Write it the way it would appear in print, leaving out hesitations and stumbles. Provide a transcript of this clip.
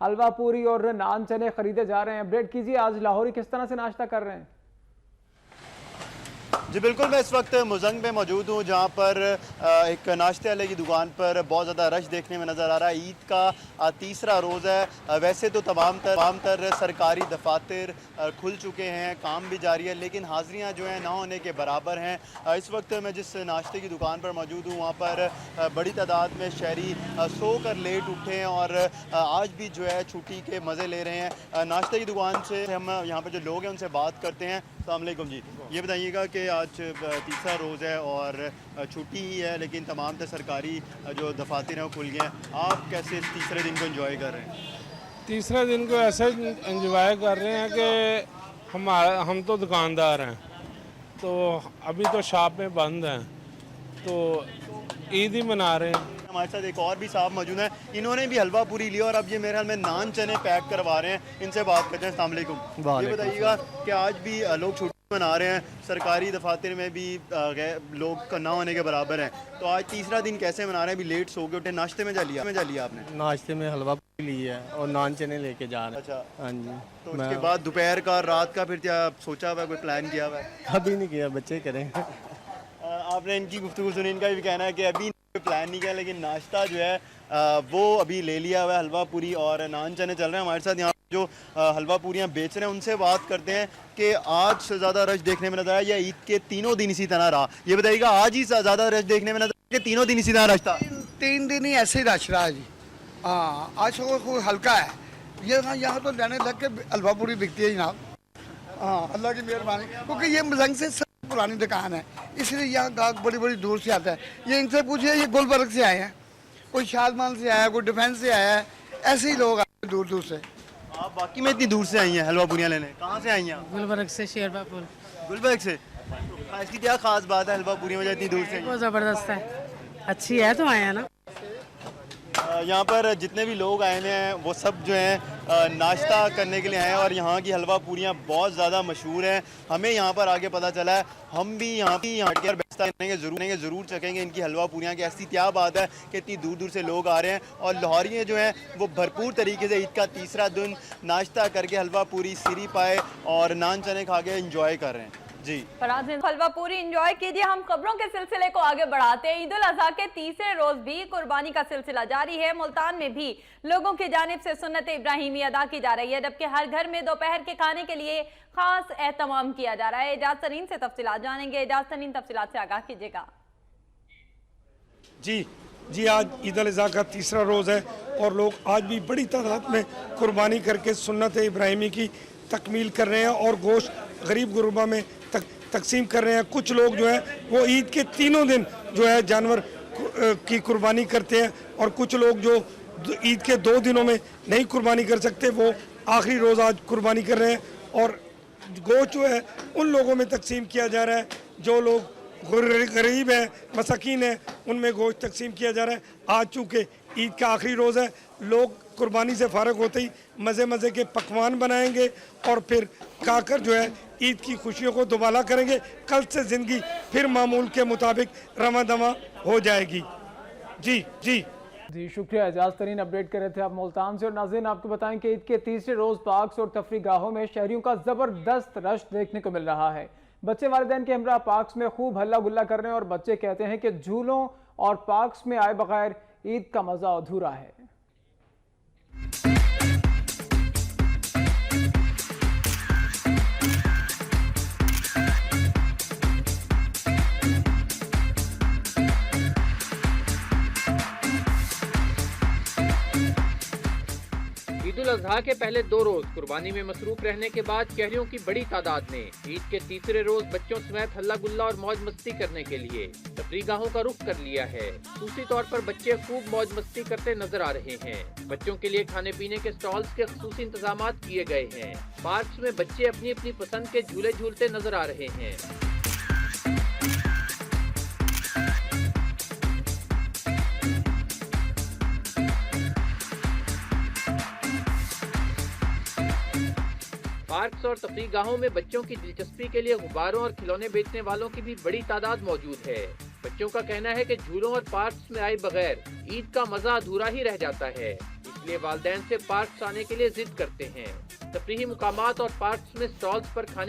हलवा पूरी और नान चने खरीदे जा रहे हैं। अपडेट कीजिए, आज लाहौरी किस तरह से नाश्ता कर रहे हैं? जी बिल्कुल, मैं इस वक्त मुजंग में मौजूद हूँ, जहाँ पर एक नाश्ते वाले की दुकान पर बहुत ज़्यादा रश देखने में नज़र आ रहा है। ईद का तीसरा रोज़ है। वैसे तो तमाम तर सरकारी दफातर खुल चुके हैं, काम भी जारी है, लेकिन हाज़िरियाँ जो हैं ना होने के बराबर हैं। इस वक्त मैं जिस नाश्ते की दुकान पर मौजूद हूँ, वहाँ पर बड़ी तादाद में शहरी सो कर लेट उठे हैं और आज भी जो है छुट्टी के मज़े ले रहे हैं। नाश्ते की दुकान से हम यहाँ पर जो लोग हैं उनसे बात करते हैं। अस्सलाम वालेकुम जी, ये बताइएगा कि आज तीसरा रोज़ है और छुट्टी ही है, लेकिन तमाम सरकारी जो दफातर हैं वो खुल गए हैं। आप कैसे इस तीसरे दिन को एंजॉय कर रहे हैं? तीसरे दिन को ऐसे एंजॉय कर रहे हैं कि हम तो दुकानदार हैं, तो अभी तो शॉप में बंद हैं, तो ईद ही मना रहे हैं। हमारे साथ एक और भी साहब मौजूद हैं, इन्होंने भी हलवा पूरी लिया और अब ये मेरे ख्याल में नान चने पैक करवा रहे हैं। इनसे बात करते हैं। अस्सलाम वालेकुम। ये बताइएगा कि आज भी लोग छुट्टी मना रहे हैं, सरकारी दफातर में भी लोग ना होने के बराबर हैं, तो आज तीसरा दिन कैसे मना रहे हैं? अभी लेट सो के उठे, नाश्ते में जा लिया आपने? नाश्ते में हलवा पूरी ली है और नान चने लेके जा रहे हैं। अच्छा, हाँ जी। तो उसके बाद दोपहर का, रात का फिर क्या सोचा हुआ है, कोई प्लान किया हुआ है? अभी नहीं किया, बच्चे करेंगे। आपने इनकी गुफ्तगू सुनी, इनका भी कहना है कि अभी प्लान नहीं किया, लेकिन नाश्ता जो है वो अभी ले लिया हुआ है। हलवा पूरी और नान चने चल रहे हैं। हमारे साथ यहाँ जो हलवा पूरियाँ बेच रहे हैं उनसे बात करते हैं कि आज से ज़्यादा रश देखने में नजर आया या ईद के तीनों दिन इसी तरह रहा? ये बताइएगा, आज ही ज़्यादा रश देखने में नजर आया कि तीनों दिन इसी तरह रश था? 3 दिन ही ऐसे ही रश रहा जी। हाँ, आज तो हल्का है ये। यहाँ तो लेने लग के हलवा पूरी बिकती है जनाब। हाँ, अल्लाह की मेहरबानी, क्योंकि ये मुजंग से पुरानी दुकान है, इसलिए यहाँ गाहक बड़ी बड़ी दूर से आता है। ये इनसे पूछिए, ये गुलबर्ग से आए हैं, कोई शादमान से आया है, कोई डिफेंस से आया है, ऐसे ही लोग आए हैं दूर दूर से। आप बाकी में इतनी दूर से आई हैं हलवा पूरियाँ लेने? कहाँ से आई हैं आप? गुलबर्ग से, शेरबापुर। गुलबर्ग से? इसकी क्या खास बात है हलवा पूरी में इतनी दूर से? बहुत ज़बरदस्त है, अच्छी है तो आए हैं ना। यहाँ पर जितने भी लोग आए हैं वो सब जो हैं नाश्ता करने के लिए आए हैं और यहाँ की हलवा पूरियाँ बहुत ज़्यादा मशहूर हैं। हमें यहाँ पर आगे पता चला है, हम भी यहाँ पर बेस्ता करेंगे, ज़रूर चखेंगे इनकी हलवा पूरियाँ की। ऐसी क्या बात है कि इतनी दूर दूर से लोग आ रहे हैं और लाहौरिये जो हैं वो भरपूर तरीके से ईद का तीसरा दिन नाश्ता करके हलवा पूरी, सीरी पाए और नान चने खा के इंजॉय कर रहे हैं। जी, हलवा पूरी एंजॉय कीजिए। हम खबरों के सिलसिले को आगे बढ़ाते हैं। ईद उल अजहा के तीसरे रोज भी कुर्बानी का सिलसिला जारी है। मुल्तान में भी लोगों की जानिब से सुन्नत इब्राहिमी अदा की जा रही है, जबकि हर घर में दोपहर के खाने के लिए खास एहतमाम किया जा रहा है। एजाज तरीन से तफसीलात जानेंगे। एजाज तरीन, तफसीलात से आगाह कीजिएगा। जी, आज ईद उल अजहा का तीसरा रोज़ है और लोग आज भी बड़ी तादाद में कुर्बानी करके सुन्नत इब्राहिमी की तकमील कर रहे हैं और गोश्त गरीब गुरबा में तकसीम कर रहे हैं। कुछ लोग जो है वो ईद के तीनों दिन जो है जानवर की कुर्बानी करते हैं और कुछ लोग जो ईद के 2 दिनों में नहीं कुर्बानी कर सकते वो आखिरी रोज़ आज कुर्बानी कर रहे हैं और गोश्त जो है उन लोगों में तकसीम किया जा रहा है जो लोग गरीब हैं, मसाकीन हैं, उनमें गोश्त तकसीम किया जा रहा है। आज चूँकि ईद का आखिरी रोज़ है, लोग कुर्बानी से फारग होते ही मज़े के पकवान बनाएंगे और फिर खाकर जो है ईद की खुशियों को दोबारा करेंगे। कल से ज़िंदगी फिर मामूल के मुताबिक रवा दवा हो जाएगी। जी, शुक्रिया। एजाज तरीन अपडेट कर रहे थे आप मुल्तान से। और नाज़रीन, आपको बताएं कि ईद के तीसरे रोज़ पार्क्स और तफरी गाहों में शहरियों का ज़बरदस्त रश देखने को मिल रहा है। बच्चे वालिदैन के हमरा पार्क्स में खूब हल्ला गुल्ला कर रहे हैं और बच्चे कहते हैं कि झूलों और पार्क्स में आए बगैर ईद का मज़ा अधूरा है। ईद उल अजहा के पहले 2 रोज कुर्बानी में मसरूफ रहने के बाद शहरियों की बड़ी तादाद ने ईद के तीसरे रोज बच्चों समेत हल्ला गुल्ला और मौज मस्ती करने के लिए तफरीगाहों का रुख कर लिया है। दूसरी तौर पर बच्चे खूब मौज मस्ती करते नजर आ रहे हैं। बच्चों के लिए खाने पीने के स्टॉल्स के खुसूसी इंतजाम किए गए हैं। पार्क में बच्चे अपनी अपनी पसंद के झूले झूलते नजर आ रहे हैं। पार्क्स और तफरीगाहों में बच्चों की दिलचस्पी के लिए गुब्बारों और खिलौने बेचने वालों की भी बड़ी तादाद मौजूद है। बच्चों का कहना है कि झूलों और पार्क्स में आए बगैर ईद का मजा अधूरा ही रह जाता है। इसलिए वालिदैन से पार्क्स आने के लिए जिद करते हैं। तफरीही मुकामात और पार्क्स में स्टॉल्स पर खाने